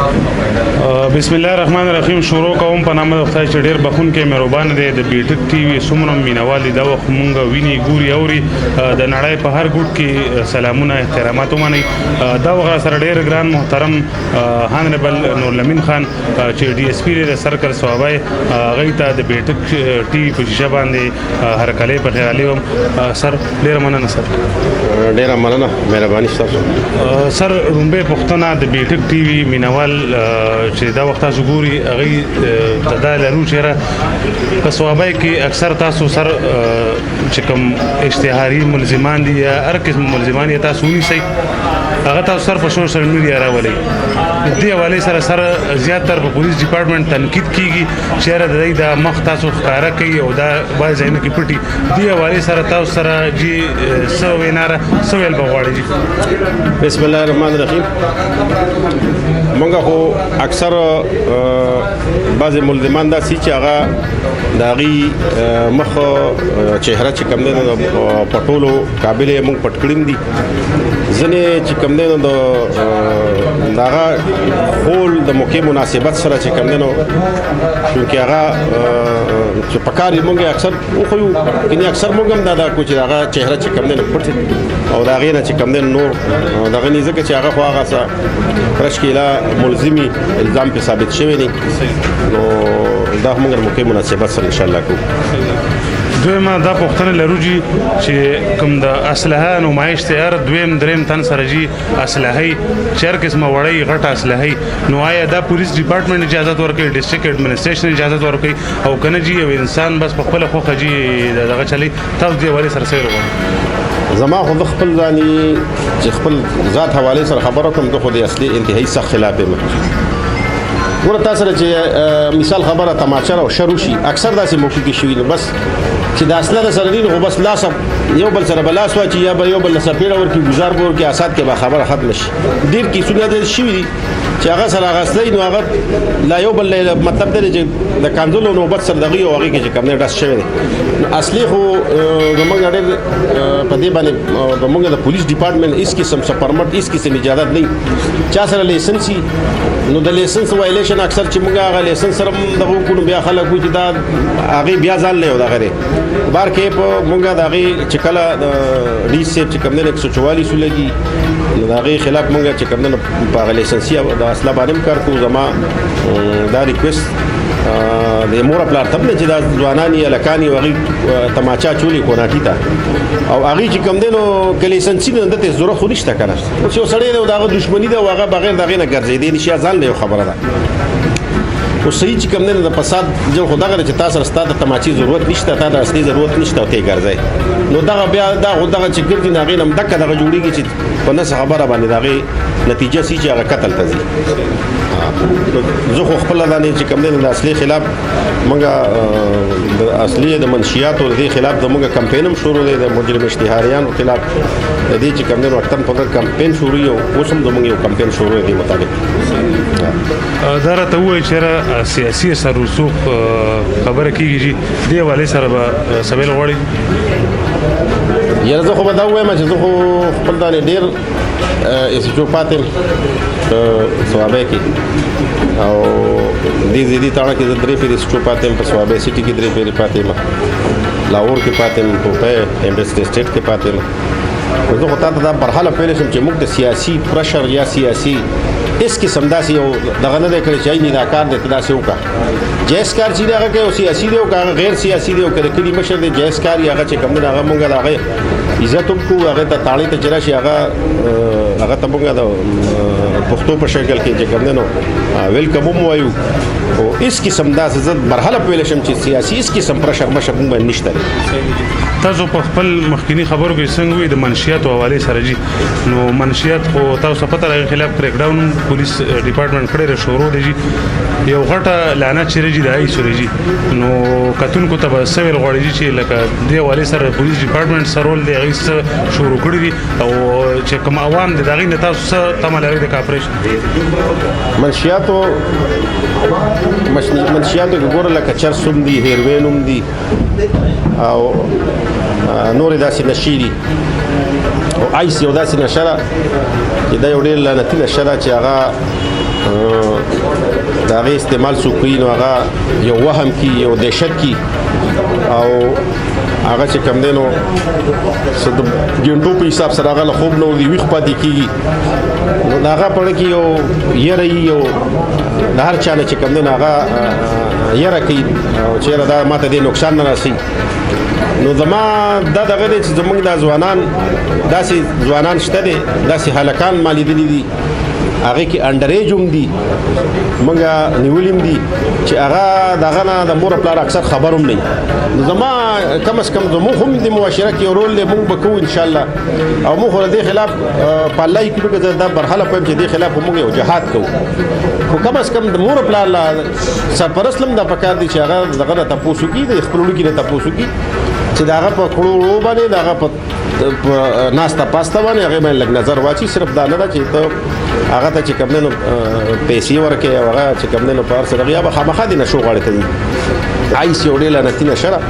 بسم الله الرحمن الرحیم. شروع کوم په نام د خدای چې ډېر بخښونکی مهربان دی. د بیټک ټي وي څومره مینوال دي دا وخت مونږ ویني ګوري اوري د نړۍ په هر ګوټ کې سلامونه احترامات ومنئ. دا وخت سره ډېر ګران محترم هانربل نورالامین خان چې ډي اس پي دی د سرکل صوابی هغوی ته د بیټک ټي وي په شیشه باندې هرکلی په خیالي وم. سر ډېره مننه. سر ډېره مننه، مهرباني ستاسو. سر لومبۍ پوښتنه د بیټک ټي وي مینوال چې دا وخت تاسو ګوري هغوی ته دا لرو چېرې په صوابی کې اکثر تاسو سر چې کوم اشتهاري ملزمان دي یا هر قسم ملزمان یې تاسو ونیسئ هغه تاسو سر په سوشل میډیا راولئ. دې حوالې سره سر زیاتره په پولیس ډپارټمنټ تنقید کیږي چېرې د دوی دا مخ تاسو ښکاره کوي او دا بعضې ځایونو کې پټي. دې حوالې سره تاسو سره جي څه وینا څه ویل به غواړئ؟ جي بسم الله الرحمن الرحیم. مونږ خو اکثر بعضې ملزمان داسې چې هغه د هغې مخ چهره چې کوم دی نو په ټولو قابل یې مونږ پټ کړي دي. ځینې چې کوم دی نو د هغه خول د موقع مناسبت سره چې کوم دی نو چونکې هغه چې په کار یې مونږ اکثر وښیو کنې اکثر مونږ هم دا کوو چې هغه چهره چې کوم دی نو پټ او د هغې نه چې کوم دی نور دغه نه ځکه چې هغه خو هغه څه رشکیله ملزمي الزام پې ثابت شوی دی نو دا موږ د موقع مناسبت سره انشاءالله کوو. دویمه دا پوښتنه لرو جي چې کوم د اسلحه نمایش دی هر دویم دریم تن سره جي اسلحه چې هر قسمه وړۍ غټه اسلحه نو آیا دا پولیس ډپارټمنټ اجازت ورکوي ډسټرکټ ایډمنسټریشن اجازت ورکوي او که نه جي یو انسان بس په خپله خوښه جي دغه چلی تاسو دې حوالې سره څه وغواړئ؟ زما خو د خپل ځاني چې خپل ذات حوالې سره خبره کوم زه خو د اصلي انتهایي سخت خلاف یم. ګوره تا سره چې مثال خبره تماچر او شر وشي اکثر داسې موقع کې شوي نو بس چې د اسلحه سره دي نو بس لاس یو بل سره به لاس واچي یا به یو بل سپېړه ورکړي ګزار به ورکړي اسات کې به خبره ختمه شي. ډېر کیسونه داسې شوي دي چې هغه سره اخیستی نو هغه لا یو بل مطلب دی چې د کانزلو نوبت سره دغه یو هغې کې چې کوم دی ډس شوی دی. اصلي خو زموږ ډېر په دې باندې زموږ د پولیس ډپارټمنټ هېڅ قسم څه پرمټ هېڅ قسم اجازت نه چا سره لایسنس وي نو د لایسنس وایلیشن اکثر چې موږ هغه لایسنس سره دغه وکړو بیا خلک وایي چې دا هغې بیا ځان لی او دغه دی بار کې په موږ د هغې چې کله ډي صاحب چې کوم دی 144 ولګي نو د هغې خلاف موږ چې کوم دی په هغه لایسنسي د اسلحه باندې هم کار کوو. زما دا ریکویسټ د مور پلار ته چې دا ځوانان یې هلکان یې هغوی تماچا چولې کوناټي ته او هغې چې کوم دی نو که لایسنسي نه دته ضرورت خو نشته که نه اوس یو سړی دی او د هغه دښمني ده او هغه بغیر د هغې نه ګرځېدی نشي ځان له یو خبره ده. خو صحیح چې کوم دی د فساد جل خو دغه چې تا سره ستا د تماچې ضرورت نشته تا د اصلي ضرورت نشته او ته یې ګرځئ نو دغه بیا دا خو دغه چې ګرځي نو هغې نه هم دکه دغه جوړېږي چې په نسه خبره باندې د هغې نتیجه سي چې هغه قتل ته ځي. زه خو خپله دا نه چې کوم دی د اصلي خلاف موږ د اصلي د منشیاتو د دې خلاف زموږ کمپین هم شروع دی د مجرم اشتهاریانو خلاف د دې چې کوم دی نو وختن په کمپین شروع یو اوس هم زموږ یو کمپین شروع دی مطابق. دا راته ووایي چېرې سیاسي سر رسوخ خبره کېږي چې دې حوالې سره به څه ویل غواړئ؟ یاره زه خو به دا ووایم چې زه خو خپل دانې ډېر ایسیچو پاتې یم صوابی کې او دې ځدي تاړه کې زه 3 پیرې ایسیچو پاتې یم په صوابی سټي کې 3 پیرې پاتې یم لاهور کې پاتې یم ټوپۍ امبېسټ اسټیټ کې پاتې یم. زه خو تا ته دا برحاله پیلی شم چې موږ د سیاسي پرشر یا سیاسي هېڅ قسم داسې یو دغه نه دی کړی چې نه دا کار دی ته داسې وکړه جایز کار چې دی هغه کوي او سیاسي دی او که هغه غیر سیاسي دی او که د کلي مشر دی جایز کار یې هغه چې کوم دی هغه موږ د هغې عزت هم کوو هغې ته تاړې ته چې راشي هغه ته موږ د پښتو په شکل کې چې کوم دی نو ویلکم هم وایو او هېڅ قسم داسې زه مرحله پیلی شم چې سیاسي هېڅ قسم پرشر مشر موږ باندې نشته دی. تاسو په خپل مخکینی خبرو کې څنګه وي د منشیاتو حوالې سره جي نو منشیات خو تاسو پته هغې خلاف کریک ډاون پولیس ډپارټمنټ کړی دی شروع دی جي یو غټه لعنت چې رجي د ایسوري جي نو کتونکو ته به څه ویل غواړي جي چې لکه دې حوالې سره پولیس ډپارټمنټ څه رول دی هغې څه شروع کړي دي او چې کوم عوام دی د هغې نه تاسو څه تمه لرئ د کاپریشن؟ منشیاتو کې ګوره لکه چرس هم دي هیروین هم دي او نورې داسې نشې دي او آیس یو داسې نشه ده چې دا یو ډېر لعنتي نشه ده چې هغه د هغې استعمال څوک کوي نو هغه یو وهم کی یو دهشت کی او هغه چې کوم دی نو څه د ګنټو په حساب سره هغه له خوب نه ورځي ویښ پاتې کېږي نو د هغه په اړه کې یو یره وي یو د هر چا نه چې کوم دی نو هغه یره کوي او چېرې دا ماته دې نقصان نه رسي نو زما دا دغه دی چې زموږ دا ځوانان داسې ځوانان شته دي داسې هلکان ما لیدلي دي هغه کې انډر ایج هم دي موږ نیولي هم دي چې هغه دغه نه د مور پلار اکثر خبر هم نه زما کم از کم زموږ هم د معاشره کې رول دی موږ به کوو انشاءالله او موږ د دې خلاف په الله کې موږ دا برخله کوم چې دې خلاف موږ یو جهاد کوو خو کم از کم د مور پلار سرپرست لم دا پکار دي چې هغه دغه نه تپوسو کې د خپل لوګي نه تپوسو کې چې دغه په کړو باندې دغه په ناستا پاستا باندې هغه باندې لګ نظر واچي صرف دا نه چې ته هغه ته چې کوم نه پیسې ورکې هغه چې کوم نه په سره بیا به خامخا دي نشو غاړه ته آیس یو ډیل نه تینه شره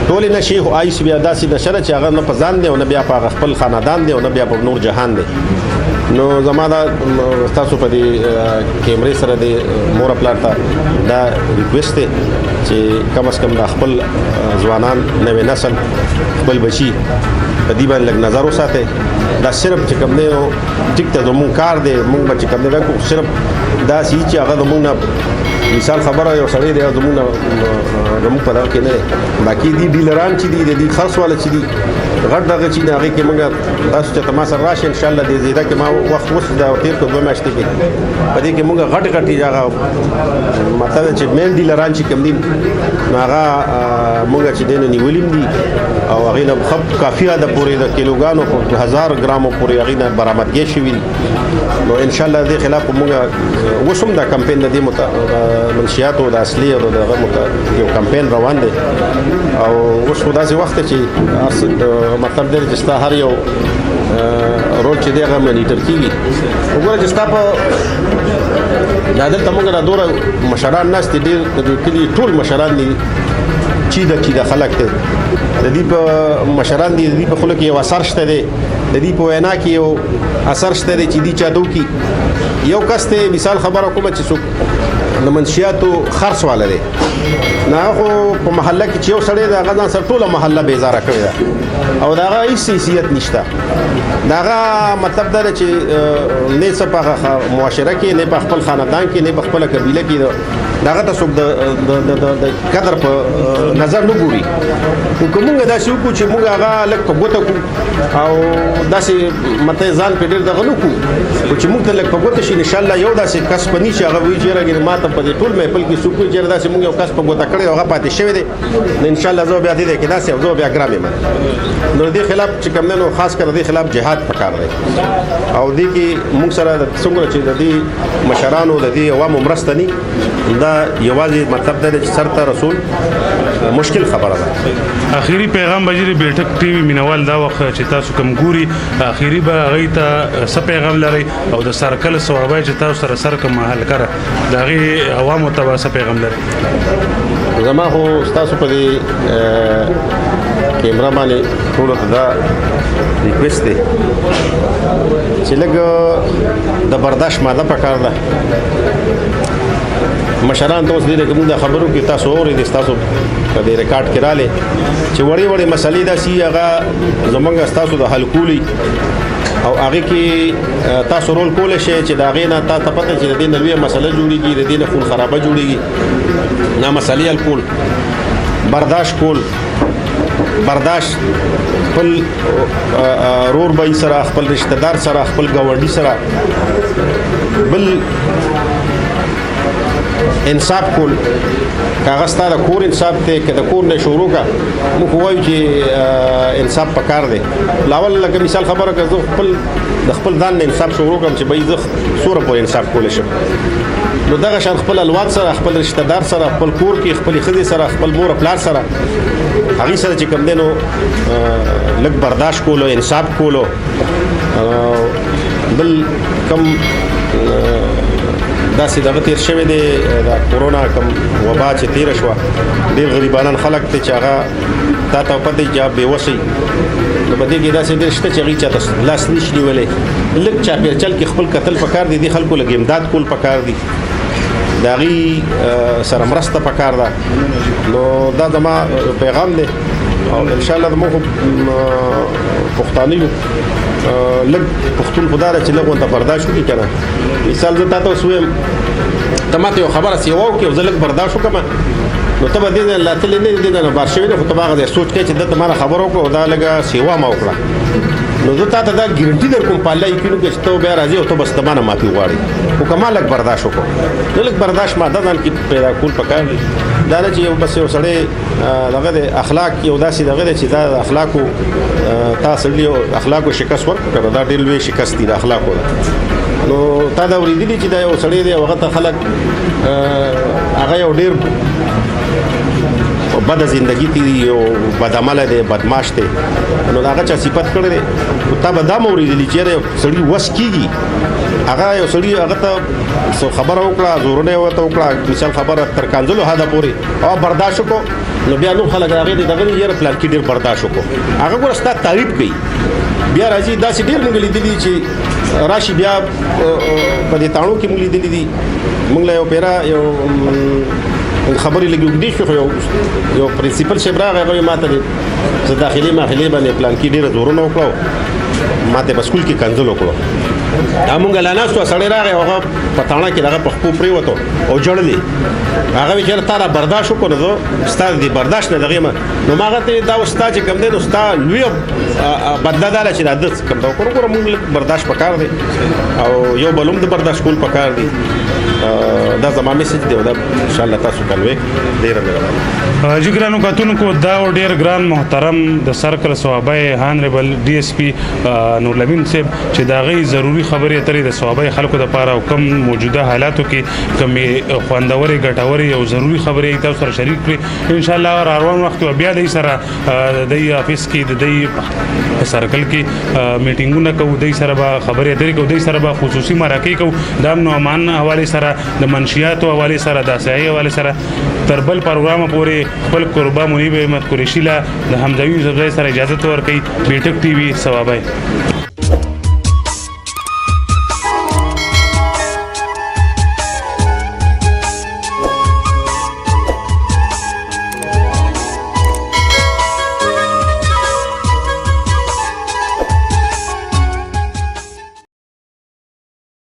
ټول نه شي آیس بیا داسې نشره چې هغه نه په ځان دی او نه بیا په خپل خاندان دی او نه بیا په نور جهان دی نو زما دا تاسو په دې کیمرې سره د مور پلار ته دا ریکوست دی چې کم از کم د خپل ځوانان نوې نسل خپل بچي په دې باندې لږ نظر وساتئ دا صرف چې کوم دی ټیک ته زموږ کار دی موږ به چې کوم دی وکړو صرف دا سي چې هغه زموږ نه مثال خبره یو سړی دی زموږ په دغه کې نه دی باقي دي ډیلران چې دي د دې خرڅ والا چې دي غټ دغه چې د هغې کې موږ تاسو چې ته ما سره راشئ انشاءالله د زیده کې ما وخت اوس د تېر کړو 2 میاشتې کې په دې کې موږ غټ هغه مطلب چې مین ډیلران چې کوم دي نو هغه موږ چې دی نه نیولي دي او هغې نه کافي حده پورې د کیلوګانو په 1000 ګرامو پورې هغې نه برآمدګي شوي دي نو انشاءالله دې خلاف موږ اوس هم دا کمپین د دې منشیاتو د اصلي او دغه یو کمپین روان دی او اوس خو داسې وخت چې مطلب دی چې ستا هر یو رول چې دی هغه مانیټر کېږي وګوره چې ستا په دا دلته موږ را دوره مشران ناست دي ډېر د کلي ټول مشران دي چیده خلک دی د دې په مشران دي د دې په خوله کې یو اثر شته دی د دې په وینا کې یو اثر شته دی چې دې چا دو کې یو کس ته مثال خبره کومه چې څوک د منشیاتو خرڅ والا دی نه خو په محله کې چې یو سړی د هغه ځان سره ټوله محله بیزاره کړې ده او د هغه هېڅ حیثیت نشته د هغه مطلب دا دی چې نه څه په معاشره کې نه په خپل خاندان کې نه په خپله قبیله کې د هغه ته څوک د قدر په نظر نه ګوري خو که مونږ داسې وکړو چې مونږ هغه لږ په ګوته کړو او داسې مته ځان په ډېر دغه نه کړو خو چې مونږ ته لږ په ګوته شي انشاءالله یو داسې کس به ني چې هغه وایي چېرې ما ته په دې ټول محفل کې څوک وایي چېرې داسې مونږ یو کس په ګوته کړی او هغه پاتې شوی دی نو انشاءالله زه بیا دې دی کې داسې او زه بیا ګرام یم نو دې خلاف چې کوم دی نو خاص کر دې خلاف جهاد پکار دی او دې کې مونږ سره څومره چې د دې مشرانو د دې عوامو مرسته ني دا یوازې مطلب دی چې سرته رسول مشکل خبره ده اخیری پیغام بجری بیٹک ټي وي مینوال دا وخت چې تاسو کوم ګوري اخیری به هغې ته څه پیغام لرئ او د سرکل ثوابای چې تاسو سره سر کوم حل کړه د هغې عوامو ته به څه پیغام لرئ زما خو ستاسو په دې کیمرا باندې ټولو ته دا ریکویسټ دی چې لږ د برداشت ماده پکار ده مشران ته اوس دې کوم د خبرو کې تاسو اورئ تاسو په دې ریکارډ کې رااله چې وړي وړي مسلې داسې هغه زمونږ تاسو د حل کولي او هغه کې تاسو رول کول شي چې دا غینه تاسو پته چې د دې نوې مسله جوړیږي د دې نه خون خرابه جوړیږي نه مسلې حل کول برداشت کول برداشت خپل رور بای سره خپل رشتہ دار سره خپل گاونډي سره بل انصاف کول کاغذ ته د کور انصاف ته که د کور نه شروع کا موږ وایو چې انصاف پکار دی لاول لکه مثال خبره که زه خپل د خپل ځان نه انصاف شروع کوم چې بای زه سوره پورې انصاف کولی شم نو دغه شان خپل الواد سره خپل رشتہ دار سره خپل کور کې خپل ښځې سره خپل مور پلار سره هغې سره چې کوم دی نو لږ برداشت کولو انصاف کولو بل کم داسې دغه تیر شوی دی د کورونا کم وبا چې تیره شوه ډېر غریبانان خلک دی چې هغه تا ته پته چې بېوسۍ نو په دې کې داسې ډېر شته چې هغوی چاته لاس نشي نیولی لږ چاپېرچل کې خپل کتل پکار دي دې خلکو لږ امداد کول پکار دي د هغوی سره مرسته پکار ده نو دا زما پیغام دی او انشاءالله زموږ پښتانه یو لږ پښتون خو دا ده چې لږ ورته برداشت وکړي که نه مثال زه تا ته اوس ویم ته ماته یو خبره سیوا وکړې او زه لږ برداشت وکړم نو ته به دې نه لاتلې نه دې نه بار شوې نه خو ته به هغه ځای سوچ کوې چې دلته ما خبره وکړه او دا لږه سیوا ما وکړه نو زه تا ته دا ګارنټي در کوم په الله یقین وکړې چې ته بیا راځې او ته بس ته ما نه معافي غواړې خو که ما لږ برداشت وکړو نو لږ برداشت ماده ځان کې پیدا کول پکار دي دا نه چې یو بس یو سړی دغه د اخلاق یو داسې دغه دی چې دا د اخلاقو تا سړي یو اخلاقو شکست ورکړه که نه دا ډېر لوی شکست دی د اخلاقو ده نو تا دا اورېدلي چې دا یو سړی دی هغه ته خلک هغه یو ډېر بده زندگی تیری یو بدعمله دی بدماش دی نو هغه چا صفت کړی دی تا به دا م اورېدلي چې یو سړي وس کېږي هغه یو سړي هغه ته خبره وکړه زورونه یې ورته وکړه مثال خبره تر کانځلو حده پورې او برداشت وکړو نو بیا نور خلک هغې د دغه یاره پلان کې ډېر برداشت وکړو هغه ګوره ستا تعریف کوي بیا راځي داسې ډېر موږ لیدلي چې راشي بیا په دې تاڼو کې موږ لیدلي دي موږ له یو پیره یو خبرې لږ اوږدې شوې خو یو پرنسپل صاحب راغی هغه ما ته زه داخلي ماخلي باندې پلان کې ډېره زورونه وکړو ما ته په سکول کې کنځل وکړو دا مونږ لا ناستو سړی راغی هغه په تاڼه کې دغه په خپو پرېوتو او ژړلې هغه وایي چې تا را برداشت وکړو نو زه ستا د برداشت نه دغې یم نو ما هغه ته دا اوس ستا چې کوم دی نو ستا لویه بدله دا ده چې دا ده کوم دا وکړو ګوره مونږ لږ برداشت پکار دی او یو بل هم د برداشت کول پکار دی دا زما میسج دی او دا انشاءالله تاسو کنوي ډېره مهرباني جی ګرانو کتونکو دا ډېر ګران محترم د سرکل صوابی هانریبل ډي اس پي نورالامین صاحب چې د هغې ضروري خبرې اترې د صوابی خلکو دپاره او کم موجوده حالاتو کې کمې خوندورې ګټورې او ضروري خبرې تاسو سره شریک کړې انشاءالله روان وخت بیا دوی سره د دوی افیس کې د دوی سرکل کې میټینګونه کوو دوی سره به خبرې اترې کوو دوی سره به خصوصي مرکې کوو د امن و امان حوالې سره د منشیاتو حوالې سره د اسیایي حوالې سره تر بل پروګرامه پورې خپل قربا منیب احمد قریشي له د حمزه یوسفزی سره اجازت ورکوي بیټک ټي وي صوابی